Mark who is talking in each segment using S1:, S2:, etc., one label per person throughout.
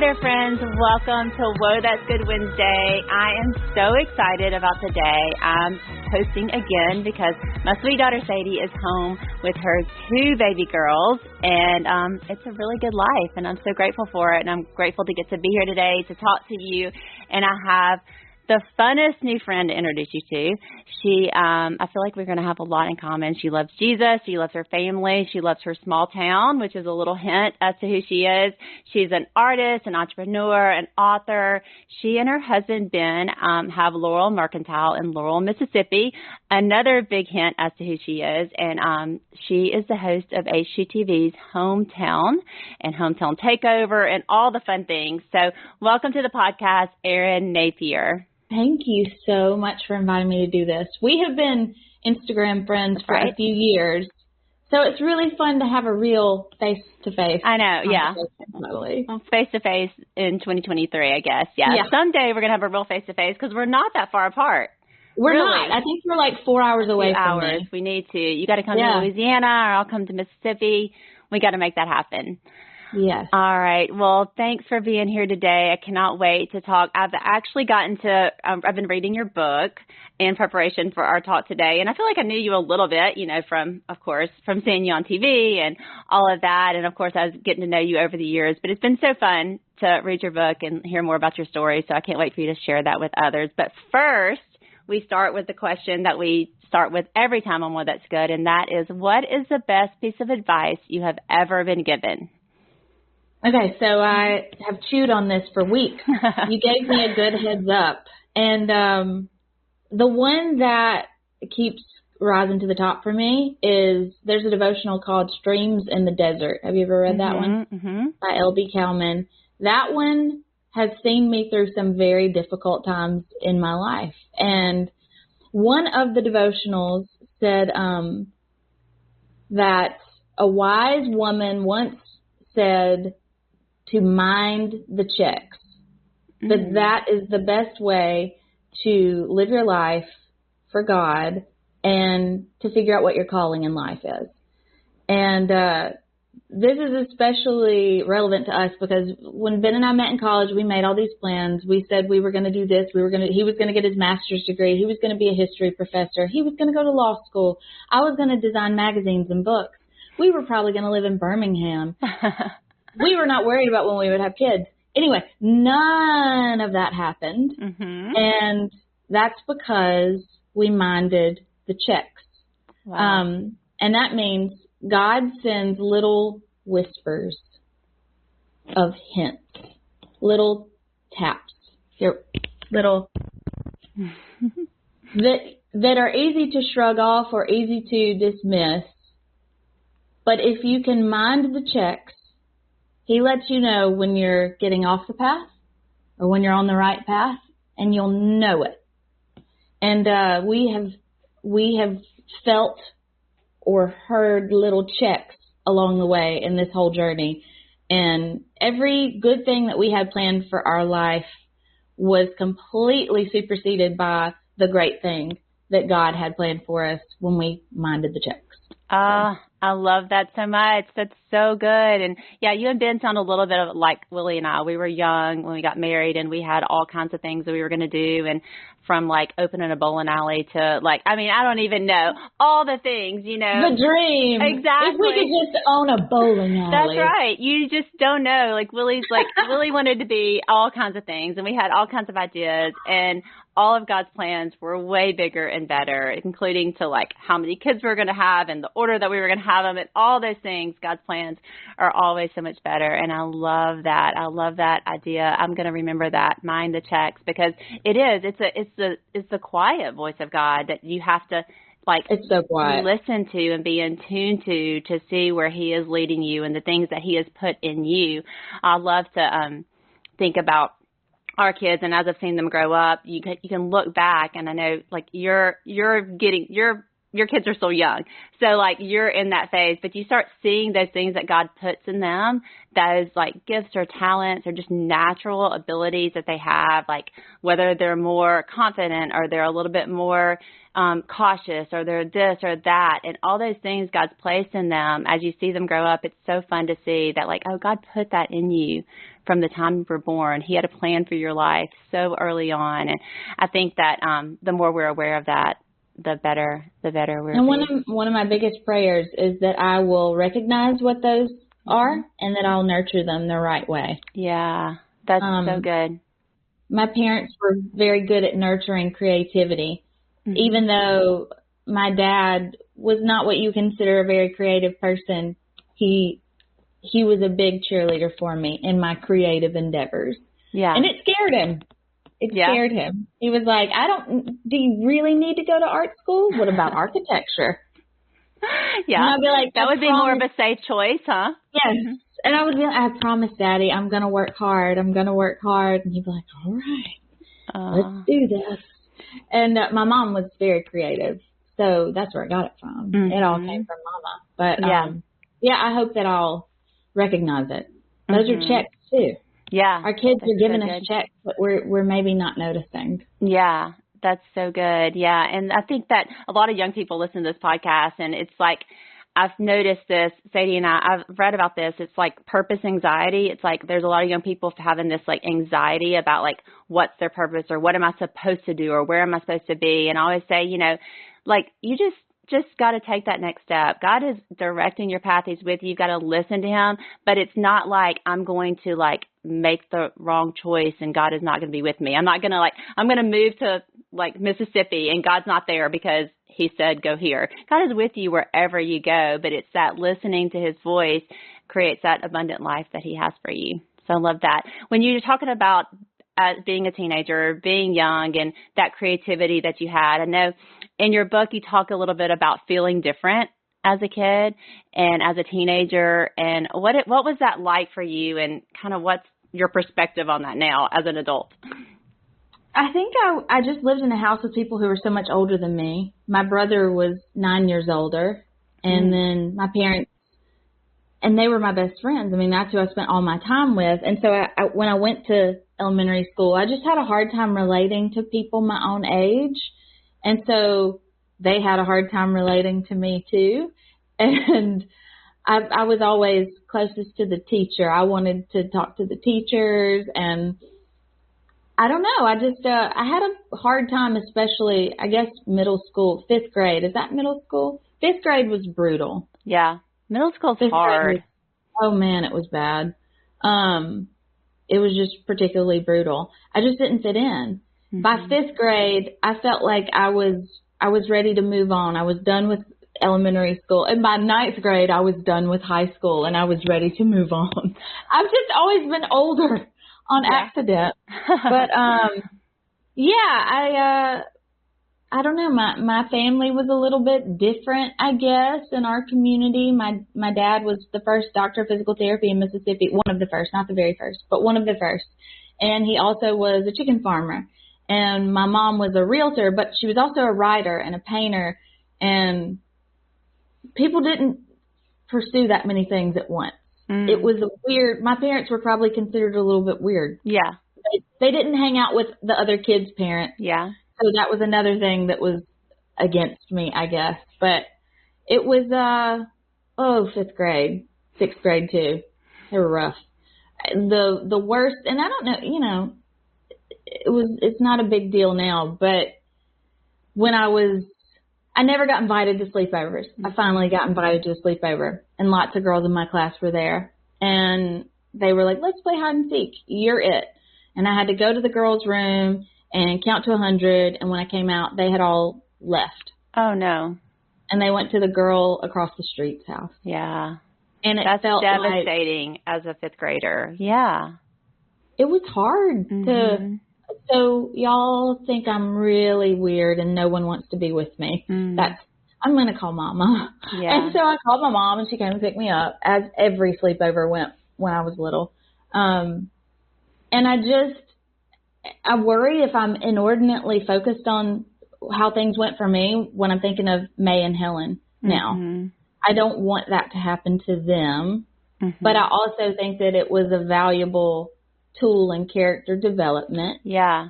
S1: there, friends. Welcome to Whoa, That's Good Wednesday. I am so excited about today. I'm hosting again because my sweet daughter Sadie is home with her 2 baby girls, and it's a really good life, and I'm so grateful for it, and I'm grateful to get to be here today to talk to you, and I have the funnest new friend to introduce you to. I feel like we're going to have a lot in common. She loves Jesus. She loves her family. She loves her small town, which is a little hint as to who she is. She's an artist, an entrepreneur, an author. She and her husband, Ben, have Laurel Mercantile in Laurel, Mississippi. Another big hint as to who she is. And she is the host of HGTV's Hometown and Hometown Takeover and all the fun things. So welcome to the podcast, Erin Napier.
S2: Thank you so much for inviting me to do this. We have been Instagram friends for a few years, so it's really fun to have a real face-to-face.
S1: I know, yeah.
S2: Totally.
S1: Well, face-to-face in 2023, I guess. Yeah. Someday we're going to have a real face-to-face because we're not that far apart.
S2: We're not. I think we're like 4 hours away from me.
S1: We need to. You got to come to Louisiana, or I'll come to Mississippi. We got to make that happen.
S2: Yes.
S1: All right. Well, thanks for being here today. I cannot wait to talk. I've actually I've been reading your book in preparation for our talk today. And I feel like I knew you a little bit, from seeing you on TV and all of that. And of course, I was getting to know you over the years, but it's been so fun to read your book and hear more about your story. So I can't wait for you to share that with others. But first, we start with the question that we start with every time on Well, That's Good. And that is, what is the best piece of advice you have ever been given?
S2: Okay, so I have chewed on this for weeks. You gave me a good heads up. And the one that keeps rising to the top for me is there's a devotional called Streams in the Desert. Have you ever read that one?
S1: Mm-hmm.
S2: By L.B. Cowman. That one has seen me through some very difficult times in my life. And one of the devotionals said that a wise woman once said to mind the checks, that is the best way to live your life for God and to figure out what your calling in life is. And this is especially relevant to us because when Ben and I met in college, we made all these plans. We said we were going to do this. He was going to get his master's degree. He was going to be a history professor. He was going to go to law school. I was going to design magazines and books. We were probably going to live in Birmingham. We were not worried about when we would have kids. Anyway, none of that happened.
S1: Mm-hmm.
S2: And that's because we minded the checks.
S1: Wow.
S2: And that means God sends little whispers of hints, little taps, little that are easy to shrug off or easy to dismiss. But if you can mind the checks, He lets you know when you're getting off the path or when you're on the right path, and you'll know it. And we have felt or heard little checks along the way in this whole journey. And every good thing that we had planned for our life was completely superseded by the great thing that God had planned for us when we minded the checks.
S1: I love that so much. That's so good. And yeah, you and Ben sound a little bit like Willie and I. We were young when we got married, and we had all kinds of things that we were going to do. And from opening a bowling alley to I don't even know all the things,
S2: The dream.
S1: Exactly.
S2: If we could just own a bowling alley.
S1: That's right. You just don't know. Willie's Willie wanted to be all kinds of things, and we had all kinds of ideas, and all of God's plans were way bigger and better, including to how many kids we were going to have and the order that we were going to have them and all those things. God's plans are always so much better. And I love that. I love that idea. I'm going to remember that, mind the checks, because it is, it's the quiet voice of God that you have to
S2: it's so quiet.
S1: Listen to and be in tune to see where He is leading you and the things that He has put in you. I love to think about our kids, and as I've seen them grow up, you can look back, and I know you're your kids are still young. So like you're in that phase, but you start seeing those things that God puts in them, those like gifts or talents or just natural abilities that they have, like whether they're more confident or they're a little bit more cautious or they're this or that, and all those things God's placed in them. As you see them grow up, it's so fun to see that like, oh, God put that in you from the time you were born. He had a plan for your life so early on. And I think that the more we're aware of that, the better we're.
S2: And one of my biggest prayers is that I will recognize what those are and that I'll nurture them the right way.
S1: Yeah, that's so good.
S2: My parents were very good at nurturing creativity, even though my dad was not what you consider a very creative person. He was a big cheerleader for me in my creative endeavors. Yeah. And it scared him. It scared him. He was like, do you really need to go to art school? What about architecture?
S1: Yeah.
S2: And I'd be like,
S1: that would be more of a safe choice, huh?
S2: Yes. And I would be like, I promise, Daddy, I'm going to work hard. I'm going to work hard. And he'd be like, all right, let's do this. And my mom was very creative. So that's where I got it from. It all came from Mama. But I hope that I'll recognize it. Those are checks too.
S1: Yeah.
S2: Our kids are giving us checks, but we're maybe not noticing.
S1: Yeah, that's so good. Yeah. And I think that a lot of young people listen to this podcast, and it's like, I've noticed this, Sadie and I've read about this. It's like purpose anxiety. It's like there's a lot of young people having this like anxiety about like what's their purpose or what am I supposed to do or where am I supposed to be. And I always say, like you just got to take that next step. God is directing your path. He's with you. You've got to listen to him, but it's not like I'm going to like make the wrong choice and God is not going to be with me. I'm not going to I'm going to move to like Mississippi and God's not there because he said, go here. God is with you wherever you go, but it's that listening to his voice creates that abundant life that he has for you. So I love that. When you're talking about being a teenager, being young, and that creativity that you had, I know in your book you talk a little bit about feeling different as a kid and as a teenager, and what was that like for you, and kind of what's your perspective on that now as an adult?
S2: I think I just lived in a house with people who were so much older than me. My brother was 9 years older, and then my parents, and they were my best friends. I mean, that's who I spent all my time with. And so when I went to elementary school, I just had a hard time relating to people my own age. And so they had a hard time relating to me too. And I was always closest to the teacher. I wanted to talk to the teachers, and I don't know. I just, I had a hard time, especially, I guess, middle school, 5th grade. Is that middle school? 5th grade was brutal.
S1: Yeah. Middle school's hard.
S2: Oh man, it was bad. It was just particularly brutal. I just didn't fit in. By 5th grade, I felt like I was ready to move on. I was done with elementary school. And by 9th grade, I was done with high school and I was ready to move on. I've just always been older on accident. But, I don't know. My family was a little bit different, I guess, in our community. My dad was the first doctor of physical therapy in Mississippi. One of the first, not the very first, but one of the first. And he also was a chicken farmer. And my mom was a realtor, but she was also a writer and a painter. And people didn't pursue that many things at once. It was weird. My parents were probably considered a little bit weird. Yeah. They didn't hang out with the other kids' parents. Yeah. So that was another thing that was against me, I guess. But it was, 5th grade, 6th grade too. They were rough. The worst, and I don't know, it's not a big deal now, but when I never got invited to sleepovers. I finally got invited to a sleepover, and lots of girls in my class were there. And they were like, let's play hide and seek. You're it. And I had to go to the girls' room and count to 100. And when I came out, they had all left. Oh, no. And they went to the girl across the street's house. Yeah. And it felt devastating as a 5th grader. Yeah. It was hard to... So y'all think I'm really weird and no one wants to be with me. I'm going to call Mama. Yeah. And so I called my mom and she came and picked me up, as every sleepover went when I was little. And I worry if I'm inordinately focused on how things went for me when I'm thinking of May and Helen now.
S1: Mm-hmm.
S2: I don't want that to happen to them,
S1: Mm-hmm.
S2: but I also think that it was a valuable tool in character development.
S1: Yeah.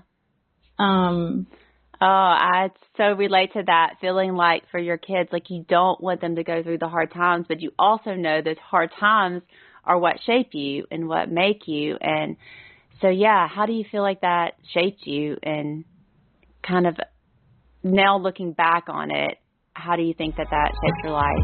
S1: I so relate to that, feeling like for your kids, like you don't want them to go through the hard times, but you also know those hard times are what shape you and what make you. And so, yeah, how do you feel like that shaped you? And kind of now looking back on it, how do you think that shaped your life?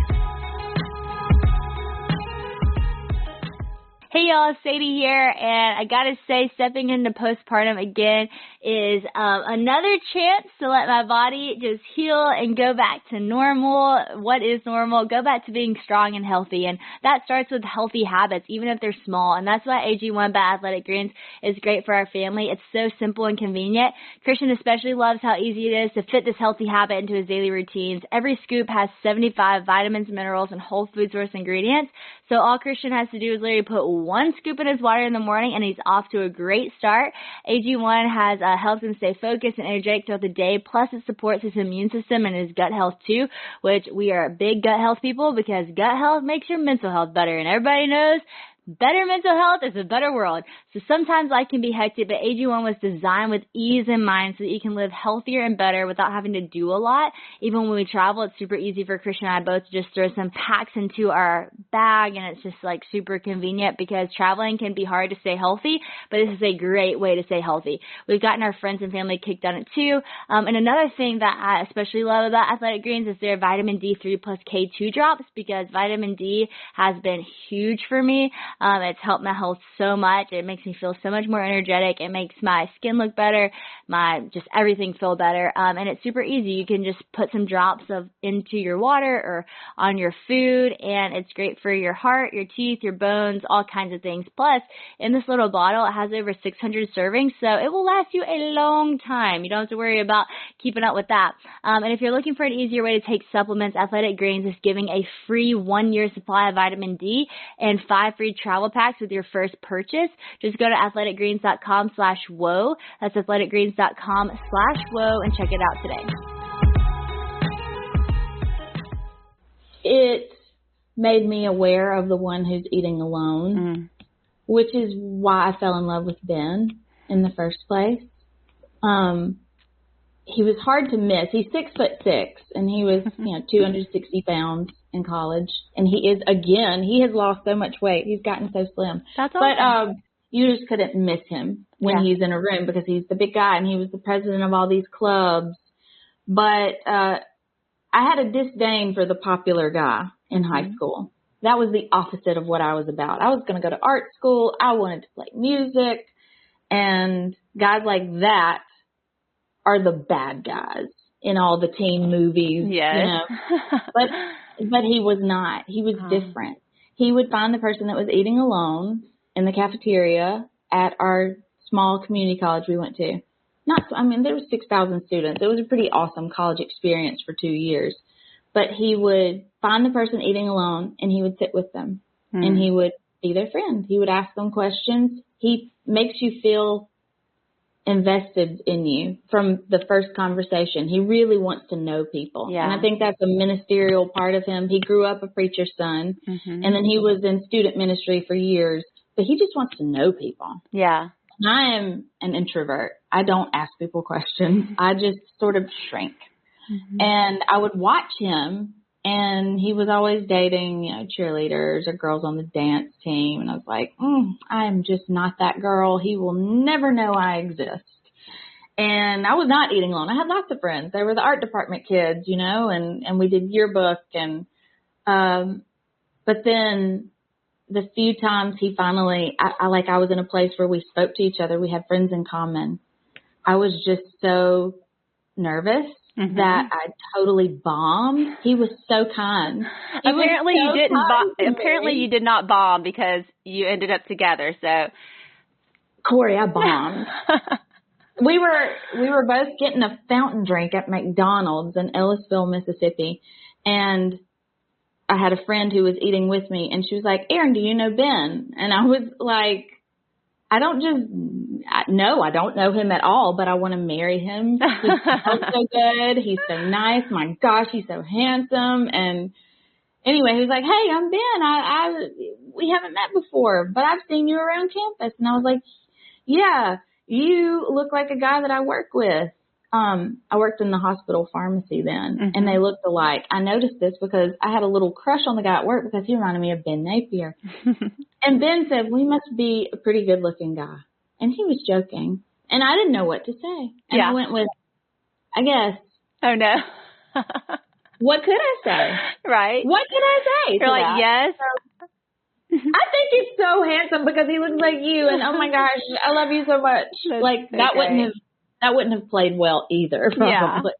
S1: Hey y'all, it's Sadie here, and I gotta say, stepping into postpartum again is another chance to let my body just heal and go back to normal. What is normal? Go back to being strong and healthy, and that starts with healthy habits, even if they're small, and that's why AG1 by Athletic Greens is great for our family. It's so simple and convenient. Christian especially loves how easy it is to fit this healthy habit into his daily routines. Every scoop has 75 vitamins, minerals, and whole food source ingredients, so all Christian has to do is literally put one scoop in his water in the morning, and he's off to a great start. AG1 has helps him stay focused and energetic throughout the day, plus it supports his immune system and his gut health too, which we are big gut health people because gut health makes your mental health better, and everybody knows better mental health is a better world. So sometimes life can be hectic, but AG1 was designed with ease in mind so that you can live healthier and better without having to do a lot. Even when we travel, it's super easy for Christian and I both to just throw some packs into our bag, and it's just like super convenient because traveling can be hard to stay healthy, but this is a great way to stay healthy. We've gotten our friends and family kicked on it too. And another thing that I especially love about Athletic Greens is their vitamin D3 plus K2 drops, because vitamin D has been huge for me. It's helped my health so much. It makes me feel so much more energetic. It makes my skin look better, just everything feel better. And it's super easy. You can just put some drops into your water or on your food, and it's great for your heart, your teeth, your bones, all kinds of things. Plus, in this little bottle, it has over 600 servings, so it will last you a long time. You don't have to worry about keeping up with that. And if you're looking for an easier way to take supplements, Athletic Greens is giving a free 1-year supply of vitamin D and 5 free travel packs with your first purchase. Just go to athleticgreens.com/whoa. That's athleticgreens.com/whoa and check it out today.
S2: It made me aware of the one who's eating alone, which is why I fell in love with Ben in the first place. He was hard to miss. He's 6'6", and he was 260 pounds in college, and he has lost so much weight. He's gotten so slim.
S1: That's awesome.
S2: But you just couldn't miss him when he's in a room because he's the big guy, and he was the president of all these clubs. But I had a disdain for the popular guy in high school. That was the opposite of what I was about. I was going to go to art school. I wanted to play music, and guys like that are the bad guys in all the teen movies.
S1: Yes.
S2: But he was not. He was different. He would find the person that was eating alone in the cafeteria at our small community college we went to. There were 6,000 students. It was a pretty awesome college experience for 2 years. But he would find the person eating alone, and he would sit with them, and he would be their friend. He would ask them questions. He makes you feel invested in you from the first conversation. He really wants to know people.
S1: Yeah.
S2: And I think that's a ministerial part of him. He grew up a preacher's son, and then he was in student ministry for years, but he just wants to know people.
S1: Yeah.
S2: I am an introvert. I don't ask people questions. I just sort of shrink. And I would watch him, and he was always dating, cheerleaders or girls on the dance team. And I was like, I am just not that girl. He will never know I exist. And I was not eating alone. I had lots of friends. They were the art department kids, and we did yearbook. And, but then the few times he finally, I was in a place where we spoke to each other. We had friends in common. I was just so nervous that I totally bombed. He was so kind.
S1: Apparently you didn't. Apparently you did not bomb because you ended up together. So,
S2: Corey, I bombed. We were both getting a fountain drink at McDonald's in Ellisville, Mississippi, and I had a friend who was eating with me, and she was like, "Erin, do you know Ben?" And I was like, I don't know him at all, but I want to marry him. He smells so good. He's so nice. My gosh, he's so handsome. And anyway, he was like, hey, I'm Ben. We haven't met before, but I've seen you around campus. And I was like, yeah, you look like a guy that I work with. I worked in the hospital pharmacy then, and they looked alike. I noticed this because I had a little crush on the guy at work because he reminded me of Ben Napier. And Ben said, we must be a pretty good-looking guy. And he was joking. And I didn't know what to say. And I went with, I guess.
S1: Oh, no.
S2: What could I say?
S1: Right.
S2: What could I say?
S1: You're like, yes.
S2: I think he's so handsome because he looks like you. And, oh, my gosh, I love you so much.
S1: That's
S2: like,
S1: so
S2: that
S1: great.
S2: wouldn't have played well either, probably.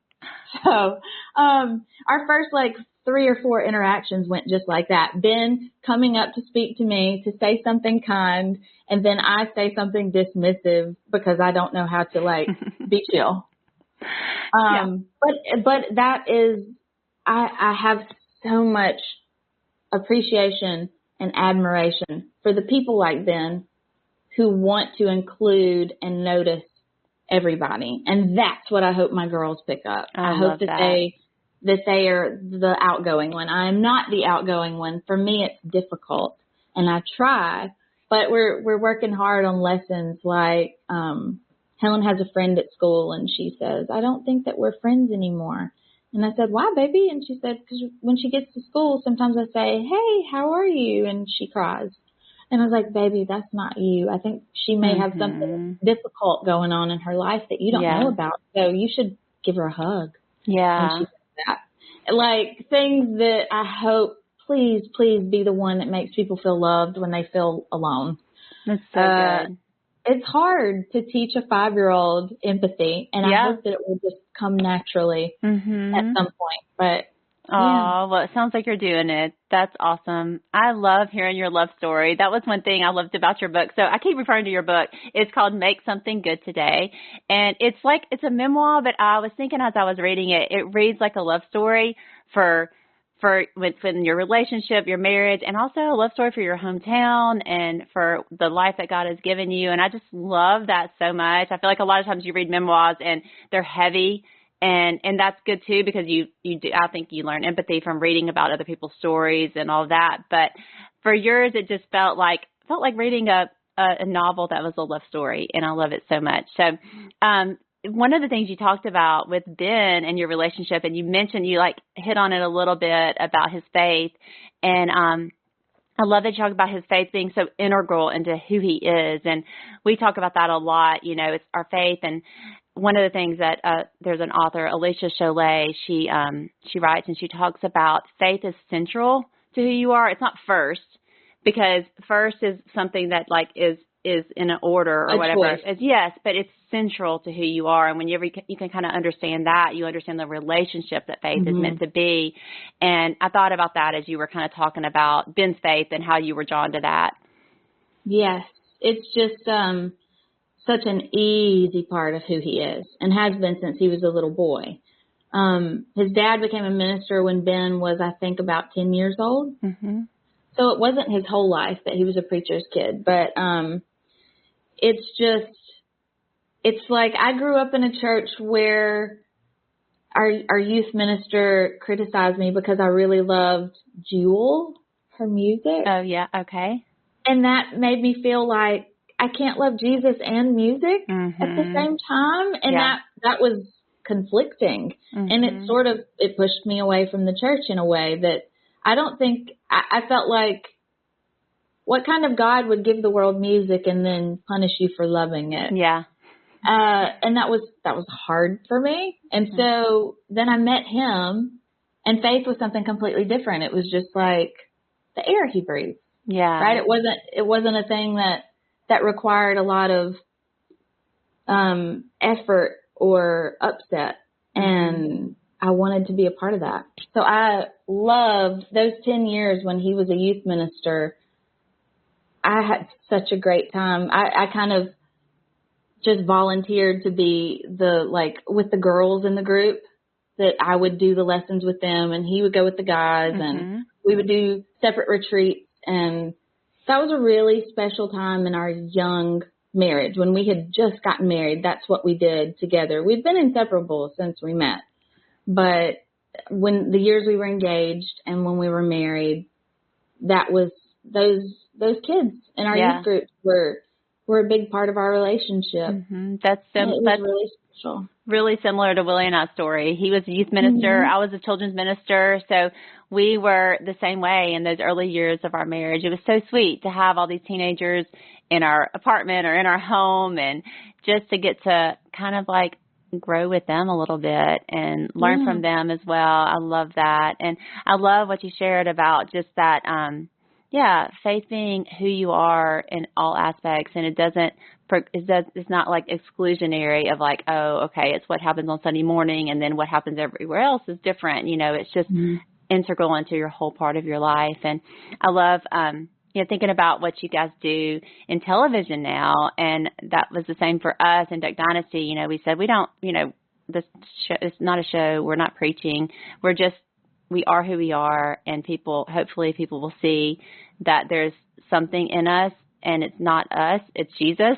S2: Yeah. So, our first, 3 or 4 interactions went just like that. Ben coming up to speak to me, to say something kind, and then I say something dismissive because I don't know how to, be chill. But that is, I have so much appreciation and admiration for the people like Ben who want to include and notice everybody. And that's what I hope my girls pick up. I hope that they are the outgoing one. I am not the outgoing one. For me, it's difficult, and I try, but we're working hard on lessons like Helen has a friend at school, and she says, I don't think that we're friends anymore. And I said, why, baby? And she said, because when she gets to school, sometimes I say, hey, how are you? And she cries. And I was like, baby, that's not you. I think she may have something difficult going on in her life that you don't know about. So you should give her a hug.
S1: Yeah.
S2: When she says that. Things that I hope, please be the one that makes people feel loved when they feel alone.
S1: That's so good.
S2: It's hard to teach a 5-year-old empathy, and I hope that it will just come naturally at some point. But
S1: well, it sounds like you're doing it. That's awesome. I love hearing your love story. That was one thing I loved about your book. So I keep referring to your book. It's called Make Something Good Today. And it's a memoir, but I was thinking as I was reading it, it reads like a love story for within your relationship, your marriage, and also a love story for your hometown and for the life that God has given you. And I just love that so much. I feel like a lot of times you read memoirs and they're heavy, and that's good too, because you do, I think you learn empathy from reading about other people's stories and all that. But for yours, it just felt like reading a novel that was a love story, and I love it so much. So, one of the things you talked about with Ben and your relationship, and you mentioned you hit on it a little bit about his faith, and I love that you talk about his faith being so integral into who he is, and we talk about that a lot. It's our faith, and one of the things that there's an author, Alicia Cholet, she writes and she talks about faith is central to who you are. It's not first, because first is something that is in an order or whatever. Yes, but it's central to who you are. And whenever you can kind of understand that, you understand the relationship that faith is meant to be. And I thought about that as you were kind of talking about Ben's faith and how you were drawn to that.
S2: Yes, it's just such an easy part of who he is, and has been since he was a little boy. His dad became a minister when Ben was, I think, about 10 years old. So it wasn't his whole life that he was a preacher's kid, but it's like I grew up in a church where our youth minister criticized me because I really loved Jewel, her music.
S1: Oh, yeah, okay.
S2: And that made me feel like I can't love Jesus and music at the same time, and that was conflicting. And it pushed me away from the church in a way that I don't think I felt like, what kind of God would give the world music and then punish you for loving it?
S1: Yeah.
S2: And that was hard for me. And so then I met him, and faith was something completely different. It was just like the air he breathed.
S1: Yeah.
S2: Right. It wasn't a thing that required a lot of effort or upset. And I wanted to be a part of that. So I loved those 10 years when he was a youth minister. I had such a great time. I kind of just volunteered to be with the girls in the group, that I would do the lessons with them and he would go with the guys and we would do separate retreats. And that was a really special time in our young marriage. When we had just gotten married, that's what we did together. We've been inseparable since we met. But when the years we were engaged and when we were married, that was those kids in our youth group were a big part of our relationship.
S1: Mm-hmm. That's
S2: really special.
S1: Really similar to Willie and I's story. He was a youth minister. I was a children's minister. So we were the same way in those early years of our marriage. It was so sweet to have all these teenagers in our apartment or in our home, and just to get to kind of like grow with them a little bit and learn from them as well. I love that. And I love what you shared about just that, faith being who you are in all aspects. And it's not like exclusionary of like, oh, okay, it's what happens on Sunday morning and then what happens everywhere else is different. You know, it's just integral into your whole part of your life. And I love, thinking about what you guys do in television now. And that was the same for us in Duck Dynasty. You know, we said, we don't, this show, it's not a show. We're not preaching. We are who we are. And hopefully people will see that there's something in us, and it's not us, it's Jesus.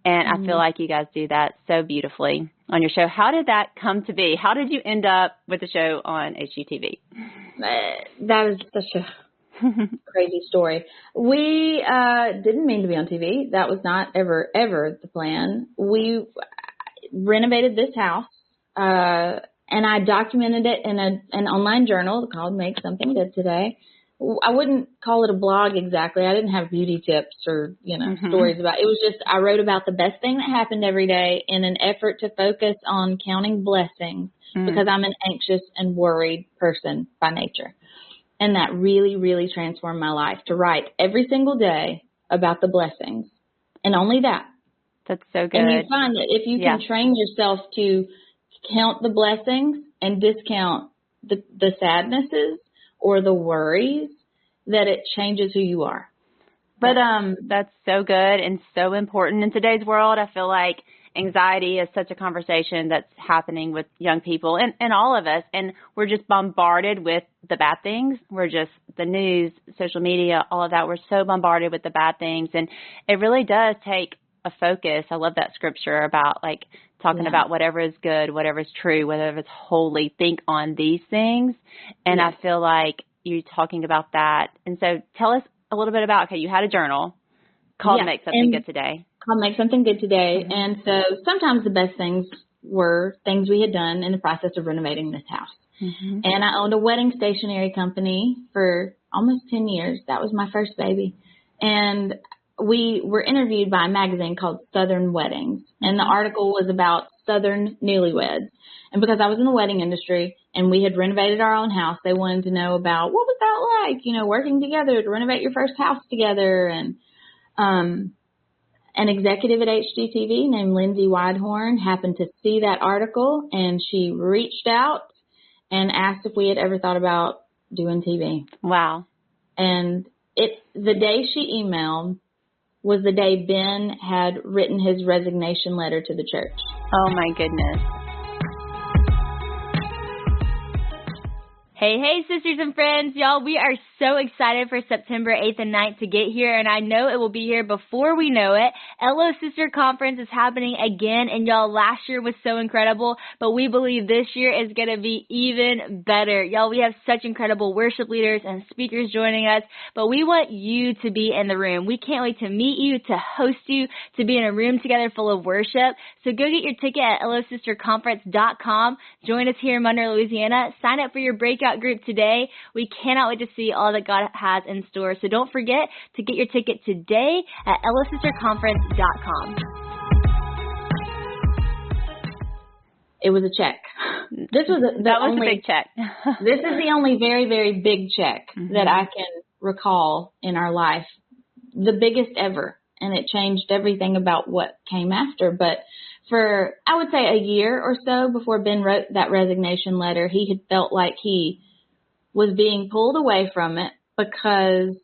S1: And I feel like you guys do that so beautifully on your show. How did that come to be? How did you end up with the show on HGTV?
S2: That was such a crazy story. We didn't mean to be on TV. That was not ever the plan. We renovated this house, and I documented it in an online journal called Make Something Good Today. I wouldn't call it a blog exactly. I didn't have beauty tips or, stories about it. It was just I wrote about the best thing that happened every day in an effort to focus on counting blessings because I'm an anxious and worried person by nature. And that really, really transformed my life to write every single day about the blessings, and only that.
S1: That's so good.
S2: And you find that if you can train yourself to count the blessings and discount the sadnesses or the worries, that it changes who you are. But
S1: that's so good and so important in today's world. I feel like anxiety is such a conversation that's happening with young people and all of us. And we're just bombarded with the bad things. We're just the news, social media, all of that. We're so bombarded with the bad things. And it really does take a focus. I love that scripture about like talking about whatever is good, whatever is true, whatever is holy, think on these things. And I feel like you're talking about that. And so tell us a little bit about, you had a journal called Make Something Good Today.
S2: Called Make Something Good Today. And so sometimes the best things were things we had done in the process of renovating this house. And I owned a wedding stationery company for almost 10 years. That was my first baby. And we were interviewed by a magazine called Southern Weddings. And the article was about Southern newlyweds. And because I was in the wedding industry and we had renovated our own house, they wanted to know about what was that like, working together to renovate your first house together. And an executive at HGTV named Lindsay Widehorn happened to see that article, and she reached out and asked if we had ever thought about doing TV.
S1: Wow.
S2: And the day she emailed was the day Ben had written his resignation letter to the church.
S1: Oh, my goodness. Hey, sisters and friends, y'all, we are so excited for September 8th and 9th to get here, and I know it will be here before we know it. LO Sister Conference is happening again, and y'all, last year was so incredible, but we believe this year is going to be even better. Y'all, we have such incredible worship leaders and speakers joining us, but we want you to be in the room. We can't wait to meet you, to host you, to be in a room together full of worship. So go get your ticket at losisterconference.com. Join us here in Monroe, Louisiana. Sign up for your breakout group today. We cannot wait to see all that God has in store. So don't forget to get your ticket today at losisterconference.com.
S2: It was a check. This was
S1: a big check.
S2: This is the only very, very big check that I can recall in our life. The biggest ever. And it changed everything about what came after. But for, I would say, a year or so before Ben wrote that resignation letter, he had felt like he was being pulled away from it because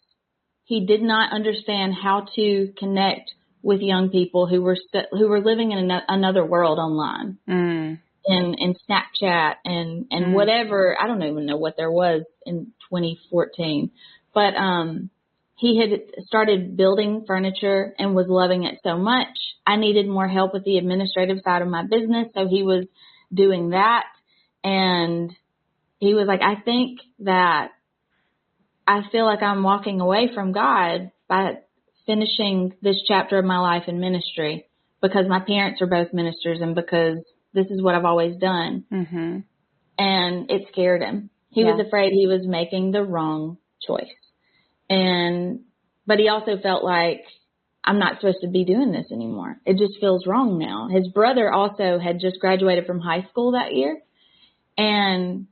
S2: he did not understand how to connect with young people who were living in another world online, in Snapchat and whatever. I don't even know what there was in 2014, but he had started building furniture and was loving it so much. I needed more help with the administrative side of my business, so he was doing that. And he was like, I think that I feel like I'm walking away from God by finishing this chapter of my life in ministry, because my parents are both ministers and because this is what I've always done.
S1: Mm-hmm.
S2: And it scared him. He was afraid he was making the wrong choice. But he also felt like, I'm not supposed to be doing this anymore. It just feels wrong now. His brother also had just graduated from high school that year. And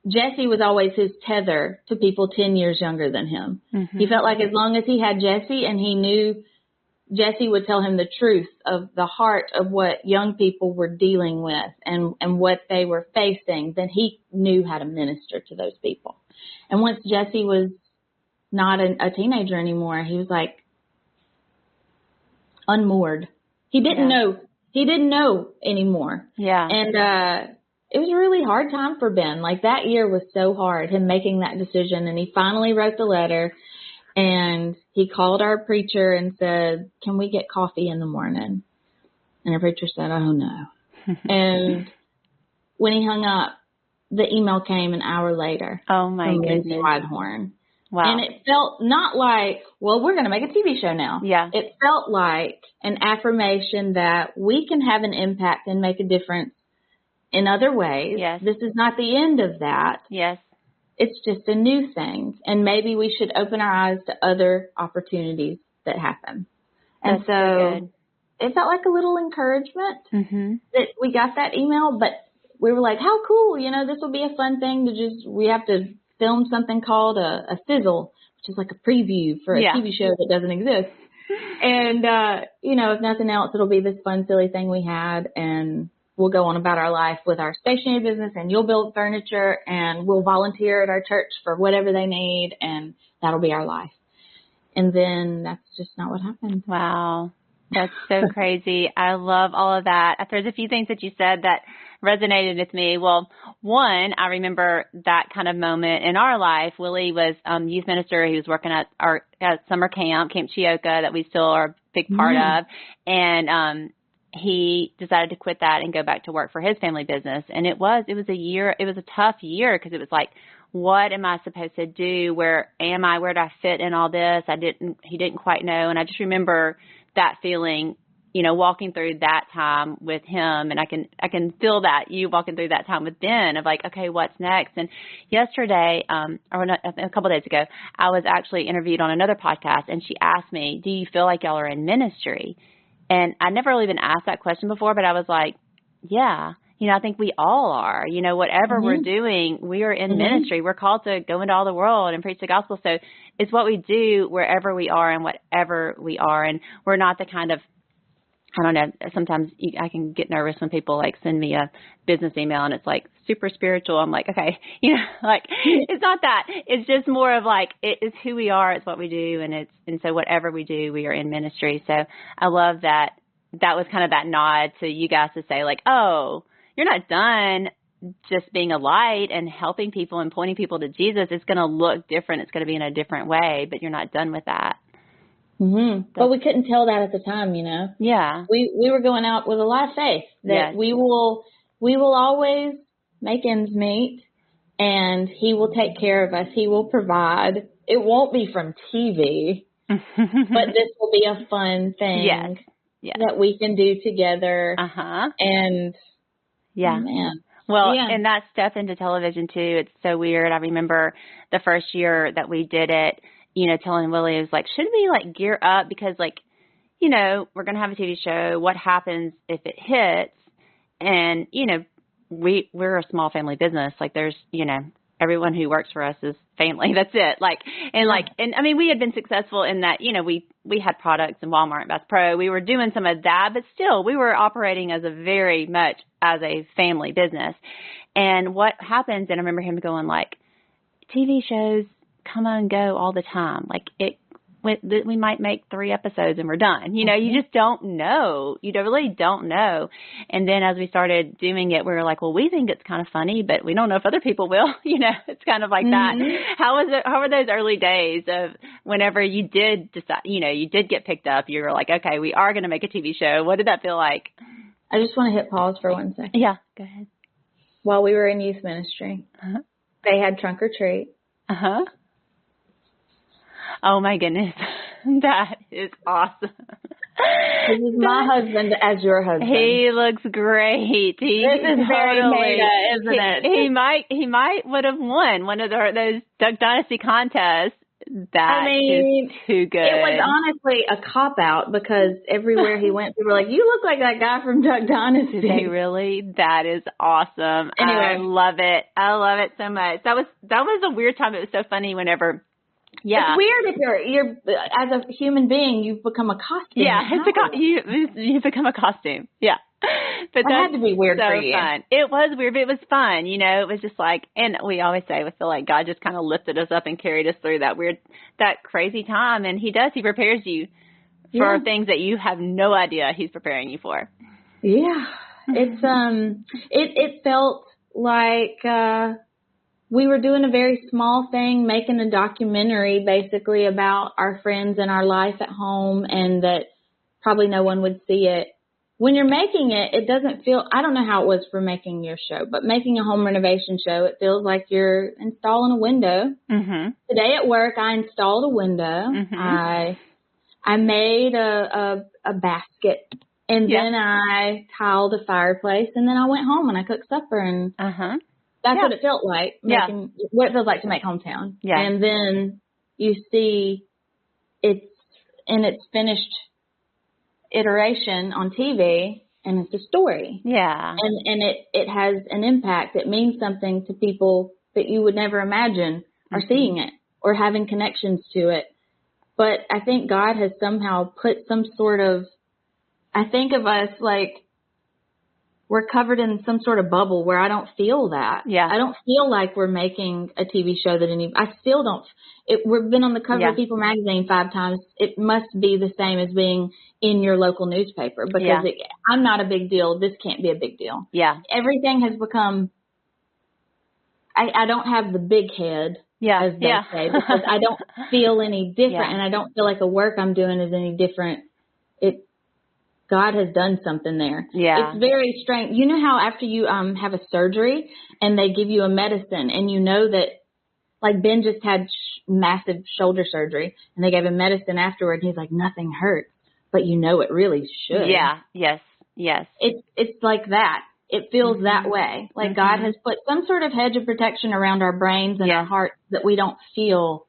S2: Jesse was always his tether to people 10 years younger than him. Mm-hmm. He felt like as long as he had Jesse and he knew Jesse would tell him the truth of the heart of what young people were dealing with and what they were facing, then he knew how to minister to those people. And once Jesse was not a teenager anymore, he was like unmoored. He didn't know. He didn't know anymore.
S1: Yeah.
S2: And it was a really hard time for Ben. Like, that year was so hard, him making that decision. And he finally wrote the letter, and he called our preacher and said, can we get coffee in the morning? And our preacher said, oh, no. And when he hung up, the email came an hour later.
S1: Oh, my
S2: from
S1: goodness.
S2: Lindsay Widehorn.
S1: Wow.
S2: And it felt not like, well, we're going to make a TV show now.
S1: Yeah.
S2: It felt like an affirmation that we can have an impact and make a difference in other ways.
S1: Yes.
S2: This is not the end of that.
S1: Yes.
S2: It's just a new thing. And maybe we should open our eyes to other opportunities that happen. And so it felt like a little encouragement that we got that email, but we were like, how cool, this will be a fun thing to we have to film something called a sizzle, which is like a preview for a TV show that doesn't exist. And, if nothing else, it'll be this fun, silly thing we had, and we'll go on about our life with our stationery business, and you'll build furniture, and we'll volunteer at our church for whatever they need, and that'll be our life. And then that's just not what happened.
S1: Wow. That's so crazy. I love all of that. There's a few things that you said that resonated with me. Well, one, I remember that kind of moment in our life. Willie was youth minister. He was working at our summer camp, Camp Chioka, that we still are a big part of. And he decided to quit that and go back to work for his family business. And it was a tough year, because it was like, what am I supposed to do? Where am I? Where do I fit in all this? He didn't quite know. And I just remember that feeling, walking through that time with him. And I can feel that, you walking through that time with Ben, of like, okay, what's next? And yesterday, a couple of days ago, I was actually interviewed on another podcast, and she asked me, do you feel like y'all are in ministry? And I never really been asked that question before, but I was like, yeah, I think we all are, whatever we're doing, we are in ministry. We're called to go into all the world and preach the gospel. So it's what we do wherever we are and whatever we are. And we're not the kind of, I don't know, sometimes I can get nervous when people like send me a business email and it's like super spiritual. I'm like, okay, it's not that. It's just more of like, it's who we are. It's what we do. And so whatever we do, we are in ministry. So I love that. That was kind of that nod to you guys to say like, oh, you're not done just being a light and helping people and pointing people to Jesus. It's going to look different. It's going to be in a different way, but you're not done with that.
S2: But we couldn't tell that at the time,
S1: Yeah.
S2: We were going out with a lot of faith that we will always make ends meet, and He will take care of us. He will provide. It won't be from TV, but this will be a fun thing that we can do together. And
S1: yeah.
S2: Man.
S1: Well, and that step into television too, it's so weird. I remember the first year that we did it, telling Willie, it was like, should we like gear up? Because like, we're going to have a TV show. What happens if it hits? And, we're a small family business. Like there's, everyone who works for us is family. That's it. And I mean, we had been successful in that, we had products in Walmart and Bass Pro. We were doing some of that, but still we were operating as very much as a family business. And what happens, and I remember him going like, TV shows come and go all the time. Like we might make 3 episodes and we're done. You just don't know. You really don't know. And then as we started doing it, we were like, well, we think it's kind of funny, but we don't know if other people will. It's kind of like that. How were those early days of whenever you did decide, you did get picked up, you were like, okay, we are going to make a TV show. What did that feel like?
S2: I just want to hit pause for 1 second.
S1: Yeah, go ahead.
S2: While we were in youth ministry, they had trunk or treat.
S1: Uh-huh. Oh, my goodness. That is awesome.
S2: This is my husband as your husband.
S1: He looks great.
S2: This is very meta, isn't it?
S1: He might would have won one of those Duck Dynasty contests. That is too good.
S2: It was honestly a cop-out because everywhere he went, people were like, you look like that guy from Duck Dynasty.
S1: Did they really? That is awesome.
S2: Anyway.
S1: I love it. I love it so much. That was a weird time. It was so funny whenever, yeah.
S2: It's weird if you're as a human being, you've become a costume.
S1: Yeah, you become a costume. Yeah. But
S2: that had to be weird
S1: so
S2: for you.
S1: Fun. It was weird, but it was fun. It was just like, and we always say, we feel like God just kind of lifted us up and carried us through that crazy time. And he does. He prepares you for things that you have no idea he's preparing you for.
S2: Yeah. It's, it felt like, we were doing a very small thing, making a documentary basically about our friends and our life at home, and that probably no one would see it. When you're making it, it doesn't feel, I don't know how it was for making your show, but making a home renovation show, it feels like you're installing a window. Mm-hmm. Today at work, I installed a window. Mm-hmm. I made a basket, and then I tiled a fireplace, and then I went home and I cooked supper, and that's what it felt like, what it feels like to make Hometown. Yeah. And then you see it's in its finished iteration on TV, and it's a story. Yeah. And it has an impact. It means something to people that you would never imagine are seeing it or having connections to it. But I think God has somehow put some sort of, I think of us like we're covered in some sort of bubble where I don't feel that. Yeah. I don't feel like we're making a TV show I still don't. We've been on the cover of People magazine 5 times. It must be the same as being in your local newspaper because I'm not a big deal. This can't be a big deal. Yeah. Everything has become, I don't have the big head, as they say, because I don't feel any different, and I don't feel like the work I'm doing is any different. God has done something there. Yeah. It's very strange. You know how after you have a surgery and they give you a medicine, and you know that, like Ben just had massive shoulder surgery, and they gave him medicine afterward, and he's like, nothing hurts, but you know it really should. Yeah. Yes. Yes. It's like that. It feels that way. Like God has put some sort of hedge of protection around our brains and our hearts that we don't feel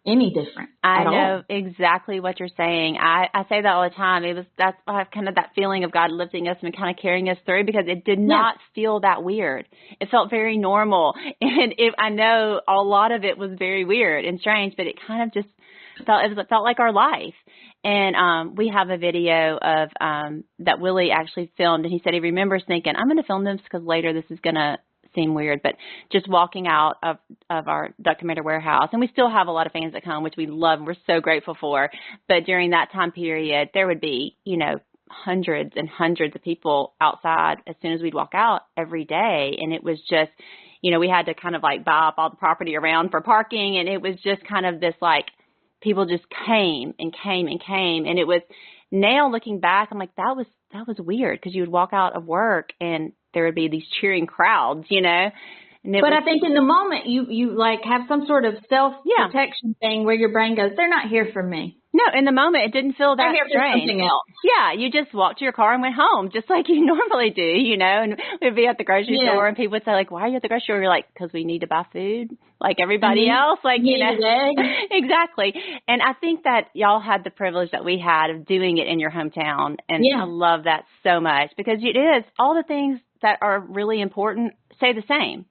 S2: any different at all. I know exactly what you're saying. I say that all the time. That's kind of that feeling of God lifting us and kind of carrying us through, because it did not feel that weird. It felt very normal. And I know a lot of it was very weird and strange, but it kind of just felt like our life. And we have a video of that Willie actually filmed, and he said he remembers thinking, I'm going to film this because later this is going to seem weird, but just walking out of our Duck Commander warehouse, and we still have a lot of fans that come, which we love and we're so grateful for. But during that time period, there would be, hundreds and hundreds of people outside as soon as we'd walk out every day. And it was just, we had to kind of like buy up all the property around for parking. And it was just kind of this, like, people just came and came and came. And it was, now looking back, I'm like, that was weird, because you would walk out of work and there would be these cheering crowds, And I think in the moment you like have some sort of self-protection thing where your brain goes, they're not here for me. No, in the moment it didn't feel that strange. For something else. Yeah, you just walked to your car and went home, just like you normally do, and we'd be at the grocery store and people would say, like, why are you at the grocery store? You're like, because we need to buy food like everybody else. Like, Exactly. And I think that y'all had the privilege that we had of doing it in your hometown. And I love that so much, because it is all the things that are really important stay the same.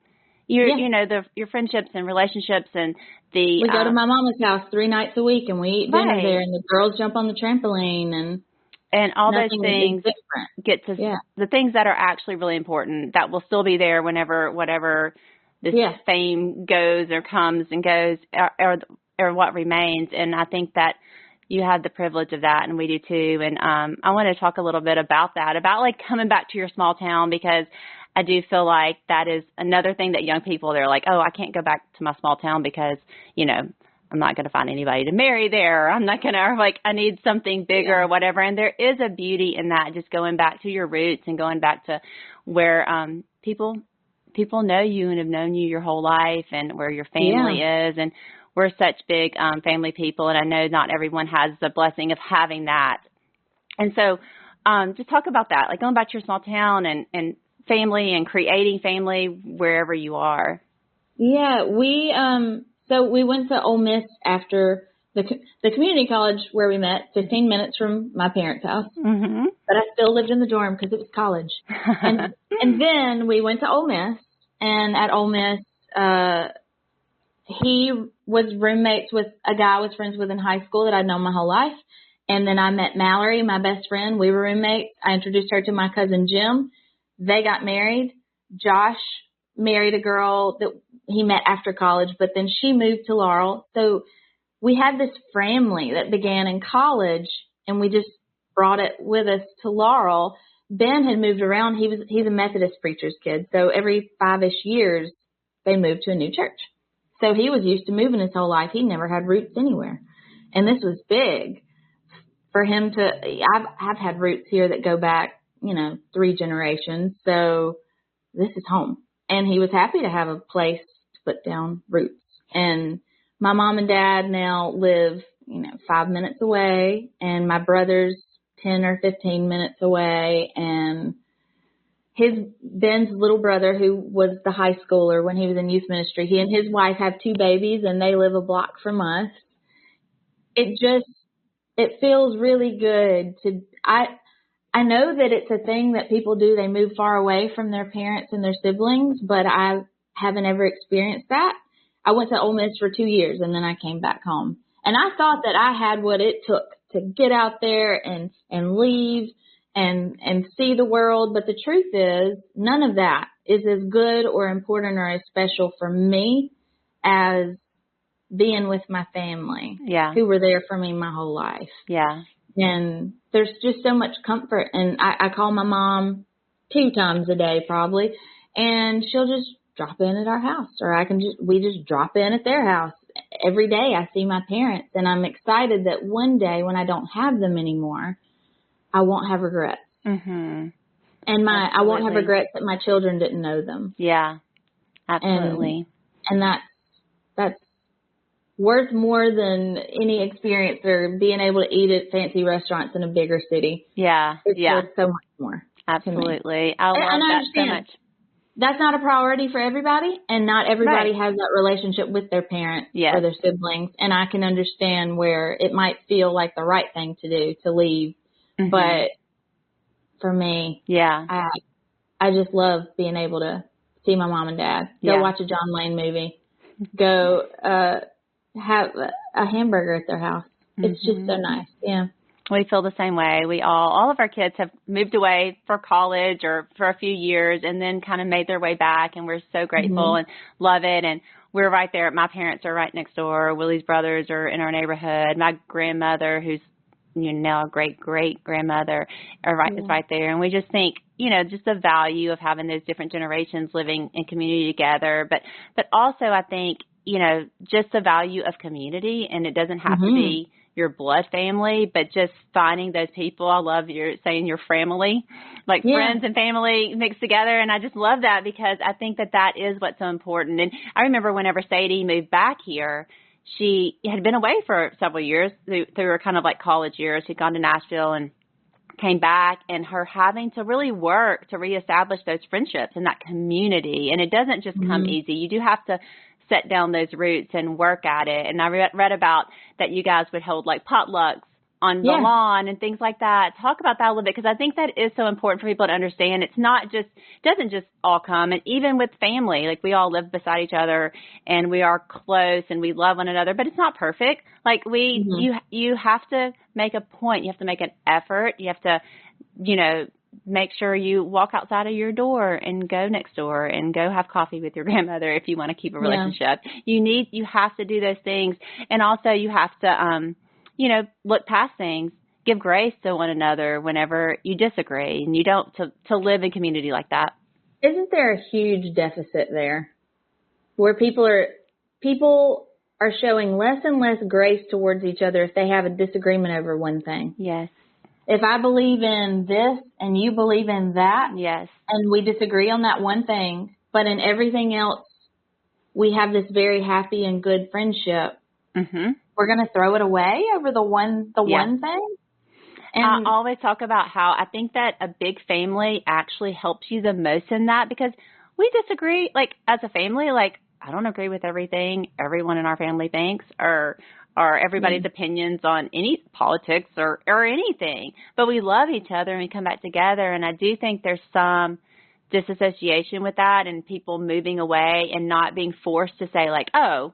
S2: Your friendships and relationships, and we go to my mama's house 3 nights a week, and we eat dinner there, and the girls jump on the trampoline, and all those things get to the things that are actually really important that will still be there whenever whatever this fame goes or comes and goes, or what remains. And I think that you had the privilege of that, and we do too. And I want to talk a little bit about that, about like coming back to your small town, because I do feel like that is another thing that young people, they're like, oh, I can't go back to my small town because,
S1: I'm not going to find anybody to marry there. I'm not going to, like, I need something bigger or whatever. And there is a beauty in that, just going back to your roots and going back to where people know you and have known you your whole life, and where your family is. And we're such big family people, and I know not everyone has the blessing of having that. And so just talk about that, like going back to your small town and family and creating family wherever you are.
S2: Yeah, so we went to Ole Miss after the community college where we met, 15 minutes from my parents' house. Mm-hmm. But I still lived in the dorm because it was college. And then we went to Ole Miss, and at Ole Miss, he was roommates with a guy I was friends with in high school that I'd known my whole life. And then I met Mallory, my best friend. We were roommates. I introduced her to my cousin Jim. They got married. Josh married a girl that he met after college, but then she moved to Laurel. So we had this family that began in college, and we just brought it with us to Laurel. Ben had moved around. He's a Methodist preacher's kid. So every 5-ish years, they moved to a new church. So he was used to moving his whole life. He never had roots anywhere. And this was big for him to, I've had roots here that go back, 3 generations. So this is home. And he was happy to have a place to put down roots. And my mom and dad now live, 5 minutes away, and my brother's 10 or 15 minutes away. And Ben's little brother, who was the high schooler when he was in youth ministry, he and his wife have 2 babies, and they live a block from us. It feels really good I know that it's a thing that people do. They move far away from their parents and their siblings, but I haven't ever experienced that. I went to Ole Miss for 2 years, and then I came back home. And I thought that I had what it took to get out there and leave and see the world. But the truth is, none of that is as good or important or as special for me as being with my family, who were there for me my whole life. Yeah. And there's just so much comfort. And I call my mom 2 times a day probably, and she'll just drop in at our house, or we just drop in at their house. Every day I see my parents, and I'm excited that one day when I don't have them anymore, I won't have regrets. Mm-hmm. And I won't have regrets that my children didn't know them.
S1: Yeah, absolutely.
S2: And that's worth more than any experience or being able to eat at fancy restaurants in a bigger city.
S1: Yeah,
S2: it's worth so much more.
S1: Absolutely. I love that so much.
S2: That's not a priority for everybody, and not everybody has that relationship with their parents or their siblings. And I can understand where it might feel like the right thing to do to leave. Mm-hmm. But for me, I just love being able to see my mom and dad, go watch a John Wayne movie, go have a hamburger at their house. It's just so nice. Yeah.
S1: We feel the same way. All of our kids have moved away for college or for a few years, and then kind of made their way back, and we're so grateful and love it. And we're right there. My parents are right next door. Willie's brothers are in our neighborhood. My grandmother, who's now a great grandmother, is right there. And we just think, just the value of having those different generations living in community together. But also I think, just the value of community, and it doesn't have to be your blood family, but just finding those people. I love your saying your family, like friends and family mixed together. And I just love that, because I think that is what's so important. And I remember whenever Sadie moved back here, she had been away for several years through her kind of like college years. She'd gone to Nashville and came back, and her having to really work to reestablish those friendships and that community. And it doesn't just come easy. You do have to set down those roots and work at it. And I read about that you guys would hold like potlucks on the lawn and things like that. Talk about that a little bit, because I think that is so important for people to understand. It's not just, doesn't just all come. And even with family, like we all live beside each other and we are close and we love one another, but it's not perfect. Like you have to make a point. You have to make an effort. You have to, make sure you walk outside of your door and go next door and go have coffee with your grandmother if you want to keep a relationship. You have to do those things. And also you have to, look past things, give grace to one another whenever you disagree, and you don't to live in community like that.
S2: Isn't there a huge deficit there where people are showing less and less grace towards each other if they have a disagreement over one thing.
S1: Yes.
S2: If I believe in this and you believe in that,
S1: Yes.
S2: and we disagree on that one thing, but in everything else, we have this very happy and good friendship, we're going to throw it away over the one thing? And
S1: I always talk about how I think that a big family actually helps you the most in that, because we disagree, like, as a family, like, I don't agree with everything everyone in our family thinks or everybody's opinions on any politics or anything, but we love each other and we come back together. And I do think there's some disassociation with that and people moving away and not being forced to say, like, oh,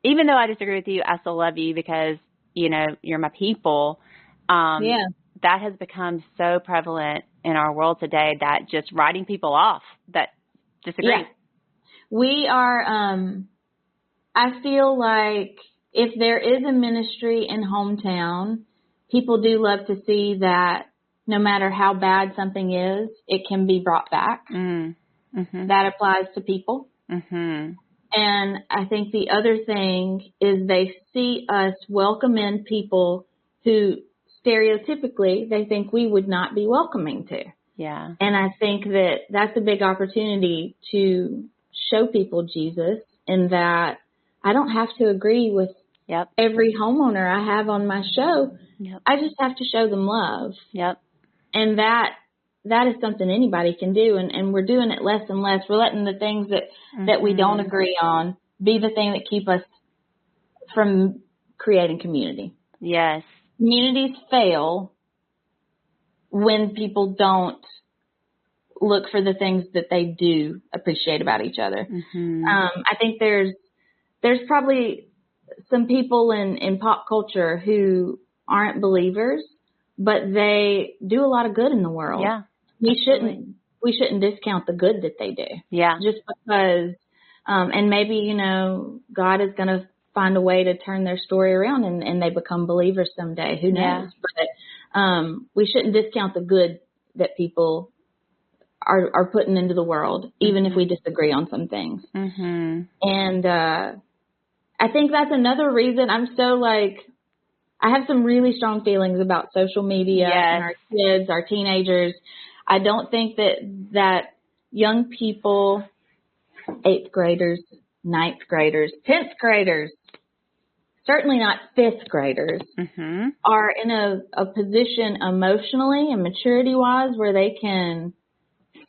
S1: even though I disagree with you, I still love you because, you know, you're my people. That has become so prevalent in our world today, that just writing people off that disagree.
S2: Yeah. We are, I feel like if there is a ministry in hometown, people do love to see that no matter how bad something is, it can be brought back. That applies to people. And I think the other thing is they see us welcome in people who stereotypically they think we would not be welcoming to.
S1: Yeah.
S2: And I think that that's a big opportunity to show people Jesus, in that I don't have to agree with every homeowner I have on my show. I just have to show them love. And that is something anybody can do. And we're doing it less and less. We're letting the things that we don't agree on be the thing that keep us from creating community.
S1: Yes.
S2: Communities fail when people don't look for the things that they do appreciate about each other. I think there's probably some people in pop culture who aren't believers, but they do a lot of good in the world.
S1: Yeah.
S2: We shouldn't discount the good that they do.
S1: Yeah.
S2: Just because, and maybe, you know, God is going to find a way to turn their story around and they become believers someday. Who knows? But we shouldn't discount the good that people are putting into the world, even if we disagree on some things. And I think that's another reason I'm so, like, I have some really strong feelings about social media and our kids, our teenagers. I don't think that young people, 8th graders, 9th graders, 10th graders, certainly not 5th graders, are in a position emotionally and maturity-wise where they can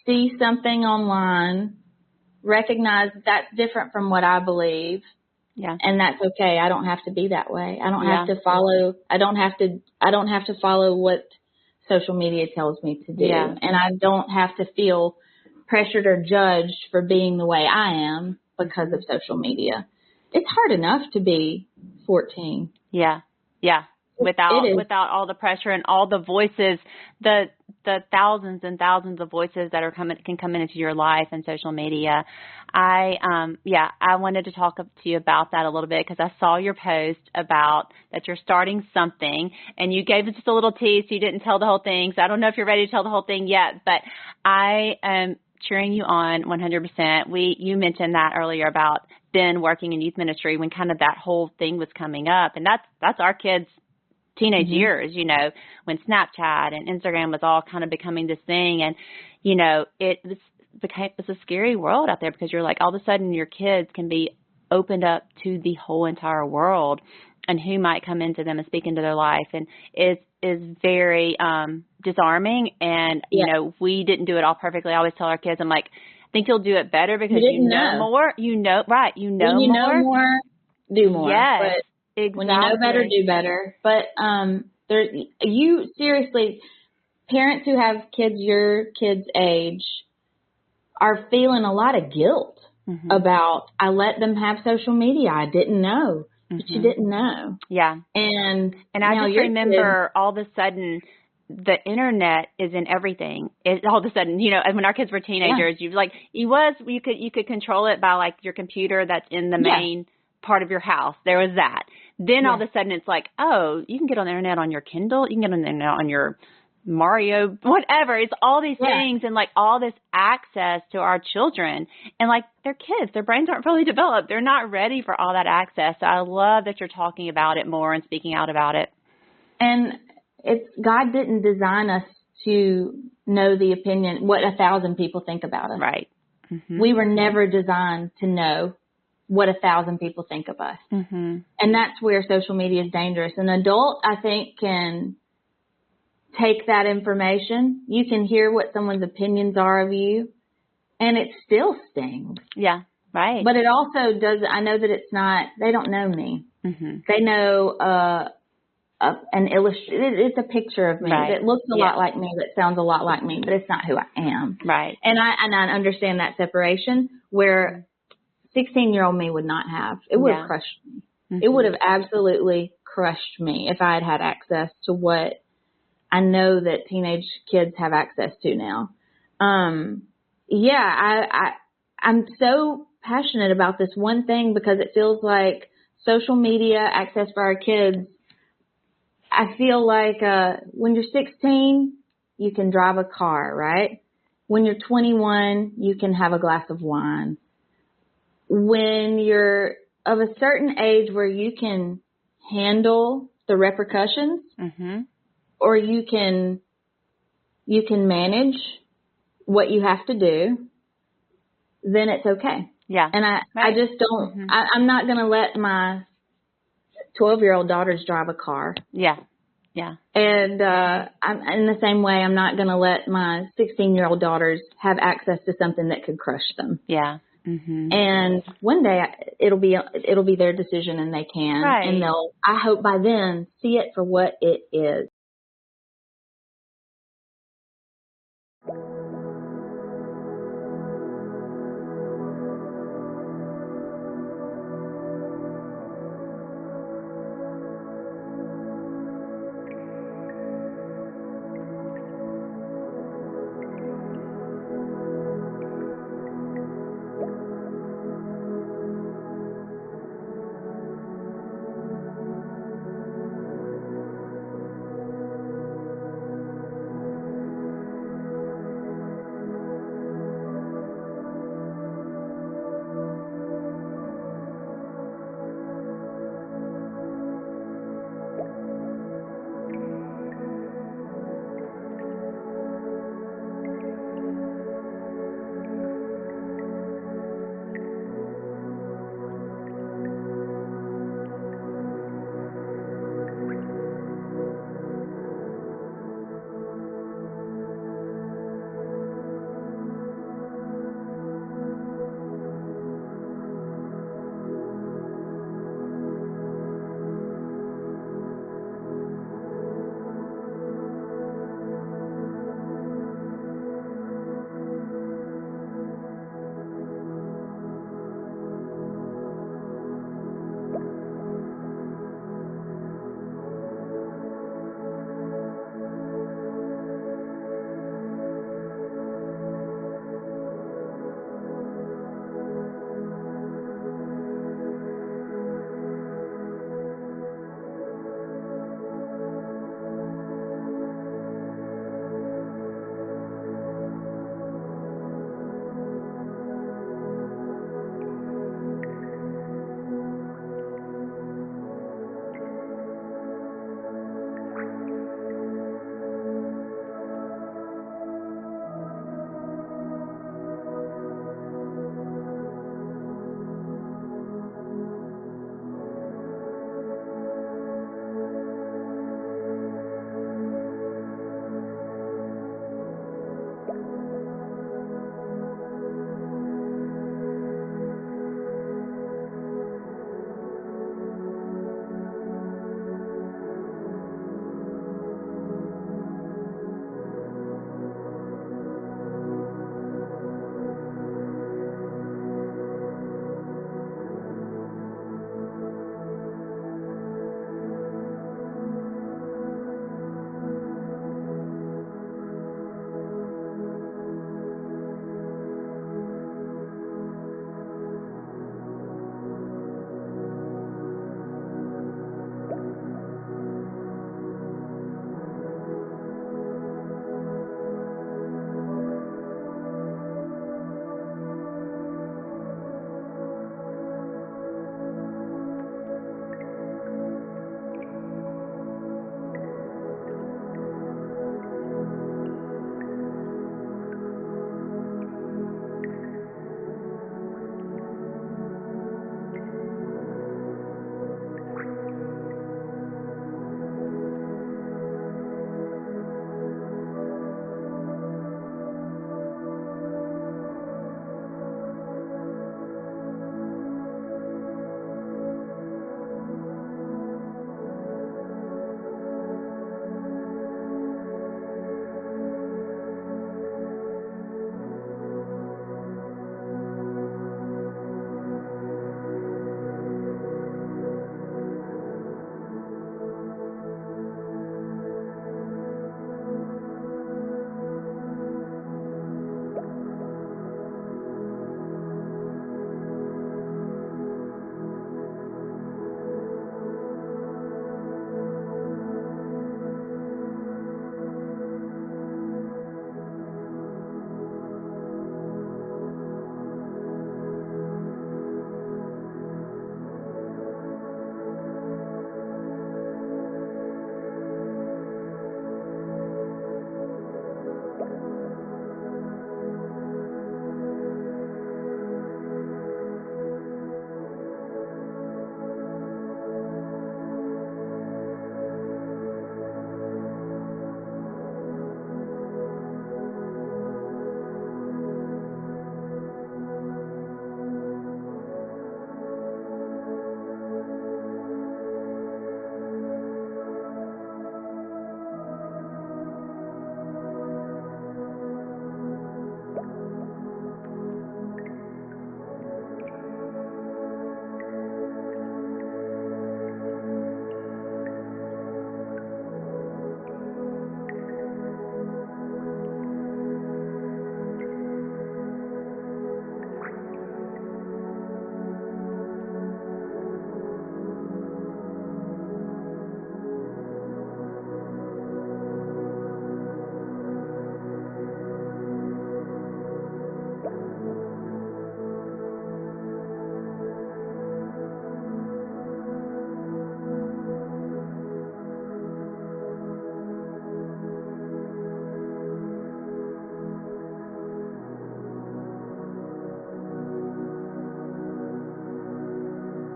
S2: see something online, recognize that's different from what I believe, and that's okay. I don't have to be that way. I don't have to follow. I don't have to follow what social media tells me to do, and I don't have to feel pressured or judged for being the way I am because of social media. It's hard enough to be 14. Yeah.
S1: Without all the pressure and all the voices, the thousands and thousands of voices that can come into your life and social media. I wanted to talk to you about that a little bit, because I saw your post about that you're starting something, and you gave us just a little tease. So you didn't tell the whole thing, so I don't know if you're ready to tell the whole thing yet. But I am cheering you on 100%. You mentioned that earlier about Ben working in youth ministry when kind of that whole thing was coming up, and that's our kids' teenage years, you know, when Snapchat and Instagram was all kind of becoming this thing. And, you know, it's a scary world out there, because you're like, all of a sudden your kids can be opened up to the whole entire world and who might come into them and speak into their life. And is very disarming. And, you know, we didn't do it all perfectly. I always tell our kids, I'm like, I think you'll do it better because you know more. You know, right. You know
S2: when you
S1: more.
S2: Know more, do more.
S1: Yes.
S2: But
S1: exactly.
S2: When you know better, do better. But seriously, parents who have kids your kids' age are feeling a lot of guilt about, I let them have social media. I didn't know, but you didn't know.
S1: Yeah.
S2: And
S1: I just remember all of a sudden the internet is in everything. All of a sudden, you know, when our kids were teenagers, you could control it by like your computer that's in the main part of your house. There was that. Then all of a sudden it's like, oh, you can get on the internet on your Kindle. You can get on the internet on your Mario, whatever. It's all these
S2: Yeah.
S1: things and like all this access to our children. And like they're kids. Their brains aren't fully developed. They're not ready for all that access. So I love that you're talking about it more and speaking out about it.
S2: And God didn't design us to know the opinion, what 1,000 people think about us.
S1: Right. Mm-hmm.
S2: We were never designed to know what 1,000 people think of us.
S1: Mm-hmm.
S2: And that's where social media is dangerous. An adult, I think, can take that information. You can hear what someone's opinions are of you, and it still stings.
S1: Yeah, right.
S2: But it also does, I know that it's not, they don't know me.
S1: Mm-hmm.
S2: They know it's a picture of me that looks a lot like me, that sounds a lot like me, but it's not who I am.
S1: Right.
S2: And I understand that separation where 16-year-old me would not have. It would have crushed me. Mm-hmm. It would have absolutely crushed me if I had had access to what I know that teenage kids have access to now. I'm so passionate about this one thing because it feels like social media access for our kids. I feel like when you're 16, you can drive a car, right? When you're 21, you can have a glass of wine. When you're of a certain age where you can handle the repercussions, mm-hmm. or you can manage what you have to do, then it's okay.
S1: Yeah.
S2: And I just don't, mm-hmm. I'm not going to let my 12-year-old daughters drive a car.
S1: Yeah. Yeah.
S2: And I'm in the same way, I'm not going to let my 16-year-old daughters have access to something that could crush them.
S1: Yeah. Mm-hmm.
S2: And one day it'll be their decision, and they can, and I hope by then see it for what it is.